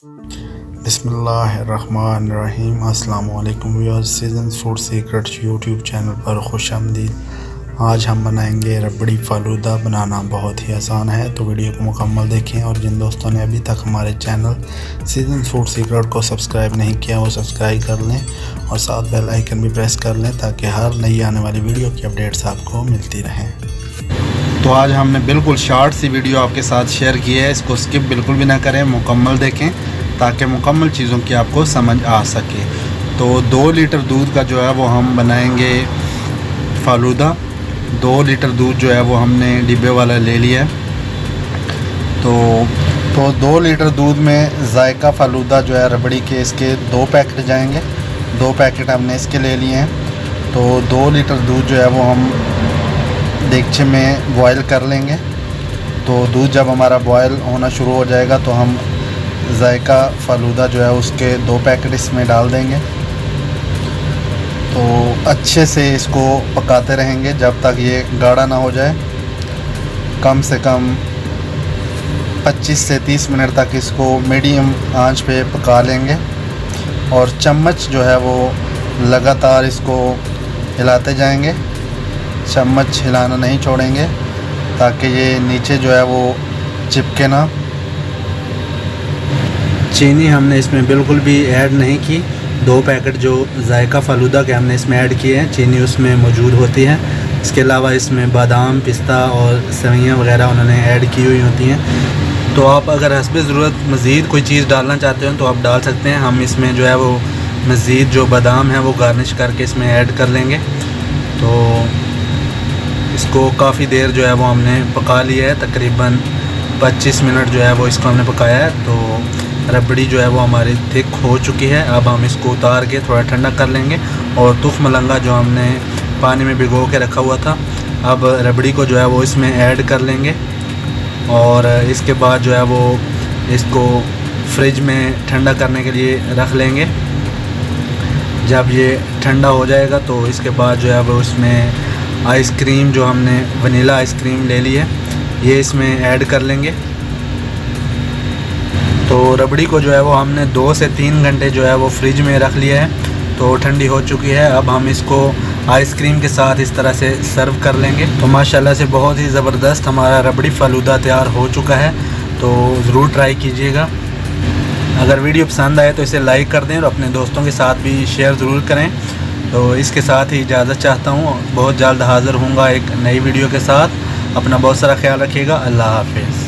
बिस्मिल्लाहिर्रहमानिर्रहीम। अस्सलाम वालेकुम viewers, season food secrets YouTube channel पर खुशामदीद। आज हम बनाएंगे रबड़ी फ़ालूदा। बनाना बहुत ही आसान है, तो वीडियो को मुकम्मल देखें। और जिन दोस्तों ने अभी तक हमारे चैनल सीजन फूड सीक्रेट को सब्सक्राइब नहीं किया वो सब्सक्राइब कर लें और साथ बेल आइकन भी प्रेस कर लें ताकि हर नई आने वाली वीडियो की अपडेट्स आपको मिलती रहें। तो आज हमने बिल्कुल शॉर्ट सी वीडियो आपके साथ शेयर की है, इसको स्किप बिल्कुल भी ना करें, मुकम्मल देखें ताकि मुकम्मल चीज़ों की आपको समझ आ सके। तो 2 लीटर दूध का जो है वो हम बनाएंगे फ़ालूदा। 2 लीटर दूध जो है वो हमने डिब्बे वाला ले लिया है। तो 2 लीटर दूध में जायका फ़ालूदा जो है रबड़ी के, इसके 2 पैकेट जाएंगे। 2 पैकेट हमने इसके ले लिए हैं। तो 2 लीटर दूध जो है वो हम देगचे में बॉयल कर लेंगे। तो दूध जब हमारा बॉयल होना शुरू हो जाएगा तो हम जायका फ़ालूदा जो है उसके 2 पैकेट इसमें डाल देंगे। तो अच्छे से इसको पकाते रहेंगे जब तक ये गाढ़ा ना हो जाए। कम से कम 25 से 30 मिनट तक इसको मीडियम आंच पे पका लेंगे और चम्मच जो है वो लगातार इसको हिलाते जाएंगे। चम्मच हिलाना नहीं छोड़ेंगे ताकि ये नीचे जो है वो चिपके ना। चीनी हमने इसमें बिल्कुल भी ऐड नहीं की। 2 पैकेट जो जायका फ़ालूदा के हमने इसमें ऐड किए हैं, चीनी उसमें मौजूद होती है। इसके अलावा इसमें बादाम, पिस्ता और सेवइयाँ वगैरह उन्होंने ऐड की हुई होती हैं। तो आप अगर हस्बे ज़रूरत मज़ीद कोई चीज़ डालना चाहते हो तो आप डाल सकते हैं। हम इसमें जो है वो मज़ीद जो बादाम है वो गार्निश करके इसमें ऐड कर लेंगे। तो इसको काफ़ी देर जो है वो हमने पका लिया है, तकरीबन 25 मिनट जो है वो इसको हमने पकाया है। तो रबड़ी जो है वो हमारी थिक हो चुकी है। अब हम इसको उतार के थोड़ा ठंडा कर लेंगे और तुफ़ मलंगा जो हमने पानी में भिगो के रखा हुआ था, अब रबड़ी को जो है वो इसमें ऐड कर लेंगे। और इसके बाद जो है वो इसको फ्रिज में ठंडा करने के लिए रख लेंगे। जब ये ठंडा हो जाएगा तो इसके बाद जो है वो इसमें आइसक्रीम जो हमने वनीला आइसक्रीम ले ली है ये इसमें ऐड कर लेंगे। तो रबड़ी को जो है वो हमने 2 से 3 घंटे जो है वो फ्रिज में रख लिया है। तो ठंडी हो चुकी है। अब हम इसको आइसक्रीम के साथ इस तरह से सर्व कर लेंगे। तो माशाल्लाह से बहुत ही ज़बरदस्त हमारा रबड़ी फ़ालूदा तैयार हो चुका है। तो ज़रूर ट्राई कीजिएगा। अगर वीडियो पसंद आए तो इसे लाइक कर दें और अपने दोस्तों के साथ भी शेयर ज़रूर करें। तो इसके साथ ही इजाज़त चाहता हूँ। बहुत जल्द हाज़िर होऊंगा एक नई वीडियो के साथ। अपना बहुत सारा ख्याल रखिएगा। अल्लाह हाफ़िज़।